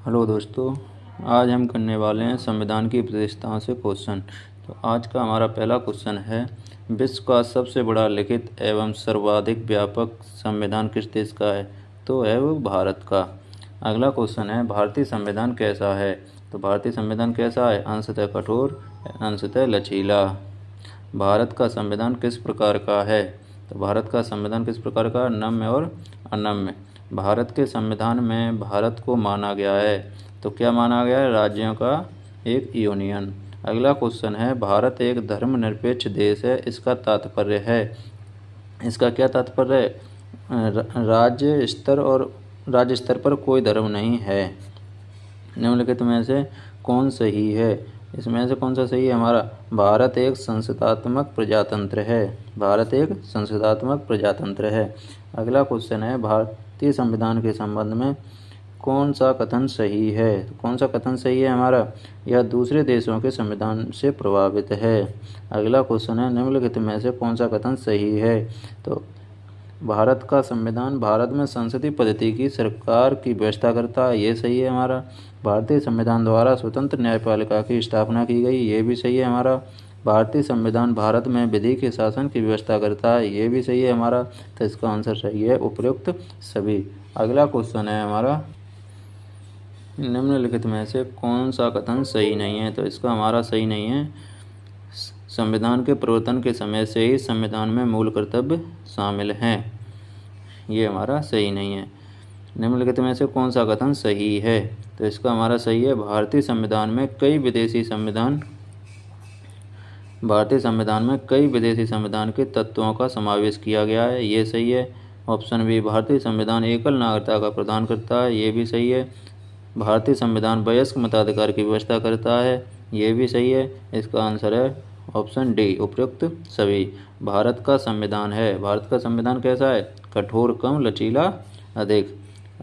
Hello दोस्तों, आज हम करने वाले हैं संविधान की विशेषताओं से क्वेश्चन। तो आज का हमारा पहला क्वेश्चन है, विश्व का सबसे बड़ा लिखित एवं सर्वाधिक व्यापक संविधान किस देश का है? तो है वो भारत का। अगला क्वेश्चन है, भारतीय संविधान कैसा है? तो भारतीय संविधान कैसा है? अंशतः कठोर, अंशतः लचीला। भारत का संविधान किस प्रकार का है? तो भारत का संविधान किस प्रकार का? नम्य और अनम्य। भारत के संविधान में भारत को माना गया है, तो क्या माना गया है? राज्यों का एक यूनियन। अगला क्वेश्चन है, भारत एक धर्मनिरपेक्ष देश है, इसका तात्पर्य है? इसका क्या तात्पर्य है? राज्य स्तर पर कोई धर्म नहीं है। निम्नलिखित में से कौन सही है? इसमें से कौन सा सही है हमारा? भारत एक संसदात्मक प्रजातंत्र है। भारत एक संसदात्मक प्रजातंत्र है। अगला क्वेश्चन है, भारतीय संविधान के संबंध में कौन सा कथन सही है? तो कौन सा कथन सही है हमारा? यह दूसरे देशों के संविधान से प्रभावित है। अगला क्वेश्चन है, निम्नलिखित में से कौन सा कथन सही है? तो भारत का संविधान भारत में संसदीय पद्धति की सरकार की व्यवस्था करता है, ये सही है हमारा। भारतीय संविधान द्वारा स्वतंत्र न्यायपालिका की स्थापना की गई, ये भी सही है हमारा। भारतीय संविधान भारत में विधि के शासन की व्यवस्था करता है, ये भी सही है हमारा। तो इसका आंसर सही है उपयुक्त सभी। अगला क्वेश्चन है हमारा, निम्नलिखित में से कौन सा कथन सही नहीं है? तो इसका हमारा सही नहीं है, संविधान के प्रवर्तन के समय से ही संविधान में मूल कर्तव्य शामिल हैं, ये हमारा सही नहीं है। निम्नलिखित में से कौन सा कथन सही है? तो इसका हमारा सही है, भारतीय संविधान में कई विदेशी संविधान के तत्वों का समावेश किया गया है, ये सही है। ऑप्शन बी, भारतीय संविधान एकल नागरिकता का प्रदान करता है, ये भी सही है। भारतीय संविधान वयस्क मताधिकार की व्यवस्था करता है, ये भी सही है। इसका आंसर है ऑप्शन डी, उपयुक्त सभी। भारत का संविधान कैसा है? कठोर, कम, लचीला, अधिक।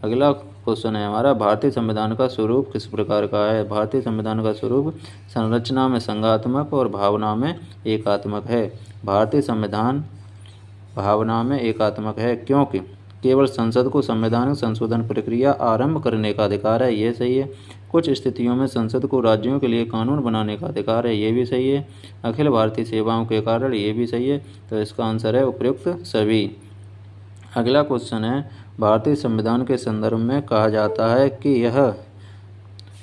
अगला क्वेश्चन है हमारा, भारतीय संविधान का स्वरूप किस प्रकार का है? भारतीय संविधान का स्वरूप संरचना में संघात्मक और भावना में एकात्मक है। भारतीय संविधान भावना में एकात्मक है क्योंकि केवल संसद को संवैधानिक संशोधन प्रक्रिया आरंभ करने का अधिकार है, ये सही है। कुछ स्थितियों में संसद को राज्यों के लिए कानून बनाने का अधिकार है, ये भी सही है। अखिल भारतीय सेवाओं के कारण, ये भी सही है। तो इसका आंसर है उपयुक्त सभी। अगला क्वेश्चन है, भारतीय संविधान के संदर्भ में कहा जाता है कि यह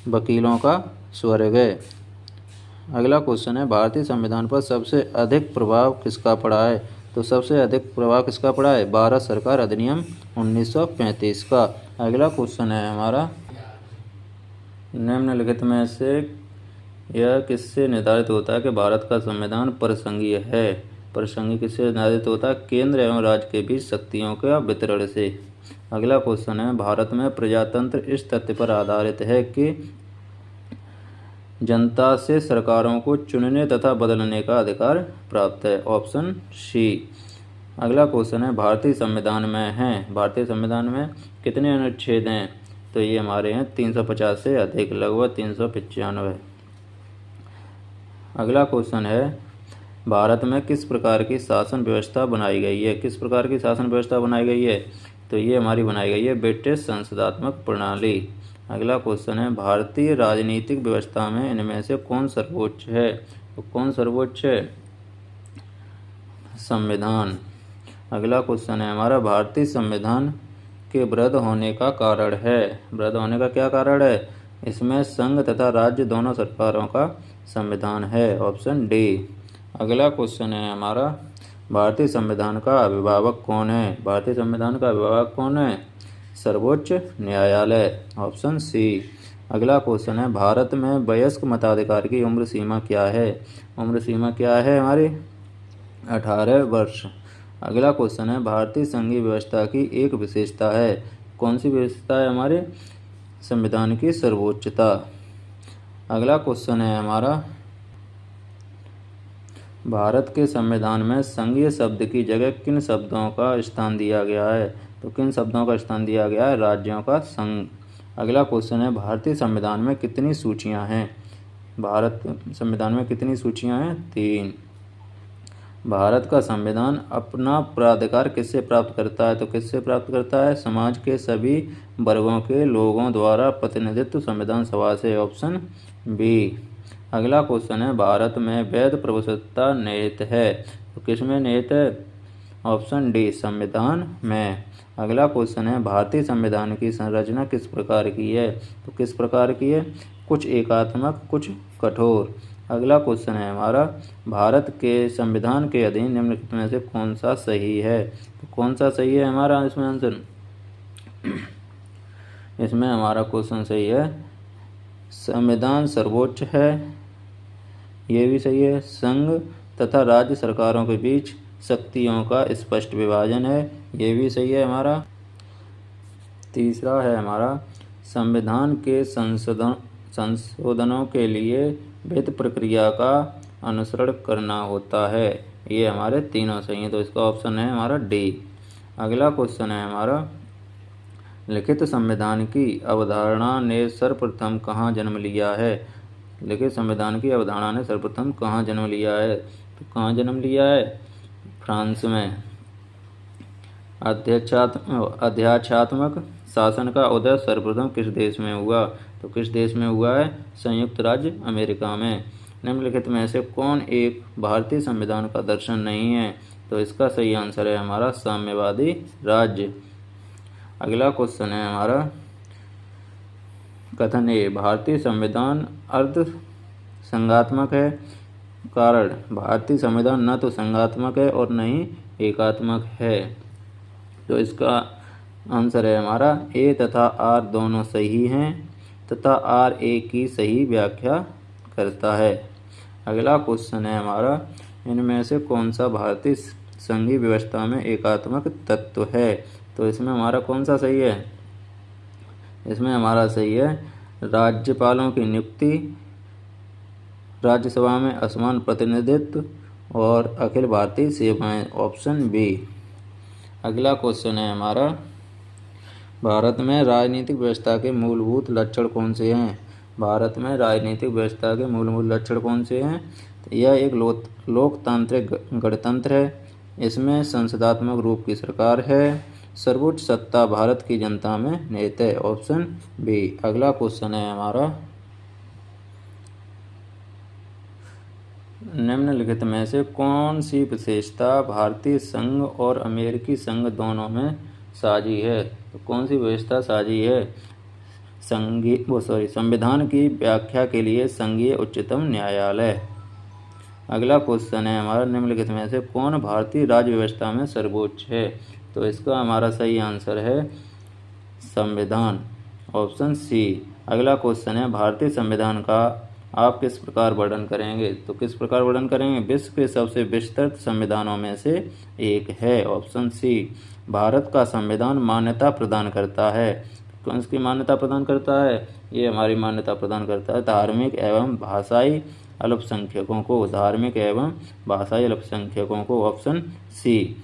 वकीलों का स्वर्ग है। अगला क्वेश्चन है, भारतीय संविधान पर सबसे अधिक प्रभाव किसका पड़ा है? तो सबसे अधिक प्रभाव किसका पड़ा है? भारत सरकार अधिनियम 1935 का। अगला क्वेश्चन है हमारा, निम्नलिखित में से यह किससे निर्धारित होता है कि भारत का संविधान परसंघीय है? परसंघीय किससे निर्धारित होता है? केंद्र एवं राज्य के बीच शक्तियों का वितरण से। अगला क्वेश्चन है, भारत में प्रजातंत्र इस तथ्य पर आधारित है कि जनता से सरकारों को चुनने तथा बदलने का अधिकार प्राप्त है, ऑप्शन सी। अगला क्वेश्चन है, भारतीय संविधान में कितने अनुच्छेद हैं? तो ये हमारे हैं 350 से अधिक, लगभग 395। अगला क्वेश्चन है, भारत में किस प्रकार की शासन व्यवस्था बनाई गई है? किस प्रकार की शासन व्यवस्था बनाई गई है? तो ये हमारी बनाई गई है ब्रिटिश संसदात्मक प्रणाली। अगला क्वेश्चन है, भारतीय राजनीतिक व्यवस्था में इनमें से कौन सर्वोच्च है? तो कौन सर्वोच्च है? संविधान। अगला क्वेश्चन है हमारा, भारतीय संविधान के वृद्ध होने का कारण है? वृद्ध होने का क्या कारण है? इसमें संघ तथा राज्य दोनों सरकारों का संविधान है, ऑप्शन डी। अगला क्वेश्चन है हमारा, भारतीय संविधान का अभिभावक कौन है? भारतीय संविधान का अभिभावक कौन है? सर्वोच्च न्यायालय, ऑप्शन सी। अगला क्वेश्चन है, भारत में वयस्क मताधिकार की उम्र सीमा क्या है? उम्र सीमा क्या है हमारी? 18 वर्ष। अगला क्वेश्चन है, भारतीय संघीय व्यवस्था की एक विशेषता है, कौन सी विशेषता है हमारे? संविधान की सर्वोच्चता। अगला क्वेश्चन है हमारा, भारत के संविधान में संघीय शब्द की जगह किन शब्दों का स्थान दिया गया है? तो किन शब्दों का स्थान दिया गया है? राज्यों का संघ। अगला क्वेश्चन है, भारतीय संविधान में कितनी सूचियां हैं? भारत संविधान में कितनी सूचियां हैं? 3। भारत का संविधान अपना प्राधिकार किससे प्राप्त करता है? तो किससे प्राप्त करता है? समाज के सभी वर्गों के लोगों द्वारा प्रतिनिधित्व संविधान सभा से। Option B. अगला क्वेश्चन है, भारत में वैध प्रभुसत्ता निहित है, तो किसमें निहित है? ऑप्शन डी, संविधान में। अगला क्वेश्चन है, भारतीय संविधान की संरचना किस प्रकार की है? तो किस प्रकार की है? कुछ एकात्मक, कुछ कठोर। अगला क्वेश्चन है हमारा, भारत के संविधान के अधीन निम्नलिखित में से कौन सा सही है? तो कौन सा सही है हमारा इसमें आंसर? इसमें हमारा क्वेश्चन सही है, संविधान सर्वोच्च है, ये भी सही है। संघ तथा राज्य सरकारों के बीच शक्तियों का स्पष्ट विभाजन है, ये भी सही है हमारा। तीसरा है हमारा, संविधान के संशोधनों के लिए वित्त प्रक्रिया का अनुसरण करना होता है, ये हमारे तीनों सही हैं, तो इसका ऑप्शन है हमारा डी। अगला क्वेश्चन है हमारा, लिखित संविधान की अवधारणा ने सर्वप्रथम कहाँ जन्म लिया है? लिखित संविधान की अवधारणा ने सर्वप्रथम कहाँ जन्म लिया है? तो कहाँ जन्म लिया है? फ्रांस में। अध्यात्मक शासन का उदय सर्वप्रथम किस देश में हुआ? तो किस देश में हुआ है? संयुक्त राज्य अमेरिका में। निम्नलिखित में से कौन एक भारतीय संविधान का दर्शन नहीं है? तो इसका सही आंसर है हमारा साम्यवादी राज्य। अगला क्वेश्चन है हमारा, कथन ए, भारतीय संविधान अर्ध संघात्मक है। कारण, भारतीय संविधान न तो संघात्मक है और न ही एकात्मक है, तो इसका आंसर है हमारा ए तथा आर दोनों सही हैं तथा आर ए की सही व्याख्या करता है। अगला क्वेश्चन है हमारा, इनमें से कौन सा भारतीय संघीय व्यवस्था में एकात्मक तत्व है? तो इसमें हमारा कौन सा सही है? इसमें हमारा सही है, राज्यपालों की नियुक्ति, राज्यसभा में असमान प्रतिनिधित्व और अखिल भारतीय सेवाएं। Option B. अगला क्वेश्चन है हमारा, भारत में राजनीतिक व्यवस्था के मूलभूत लक्षण कौन से हैं? भारत में राजनीतिक व्यवस्था के मूलभूत लक्षण कौन से हैं? तो यह एक लोकतांत्रिक गणतंत्र है, इसमें संसदात्मक रूप की सरकार है, सर्वोच्च सत्ता भारत की जनता में निहित है। Option B. अगला क्वेश्चन है हमारा, निम्नलिखित में से कौन सी विशेषता भारतीय संघ और अमेरिकी संघ दोनों में साझी है? तो कौन सी विशेषता साझी है? संविधान की व्याख्या के लिए संघीय उच्चतम न्यायालय। अगला क्वेश्चन है हमारा, निम्नलिखित में से कौन भारतीय राज्य व्यवस्था में सर्वोच्च है? तो इसका हमारा सही आंसर है संविधान। Option C. अगला क्वेश्चन है, भारतीय संविधान का आप किस प्रकार वर्णन करेंगे? तो किस प्रकार वर्णन करेंगे? विश्व के सबसे विस्तृत संविधानों में से एक है। Option C. भारत का संविधान मान्यता प्रदान करता है, कौन सी मान्यता प्रदान करता है? ये हमारी मान्यता प्रदान करता है धार्मिक एवं भाषाई अल्पसंख्यकों को, धार्मिक एवं भाषाई अल्पसंख्यकों को। ऑप्शन सी।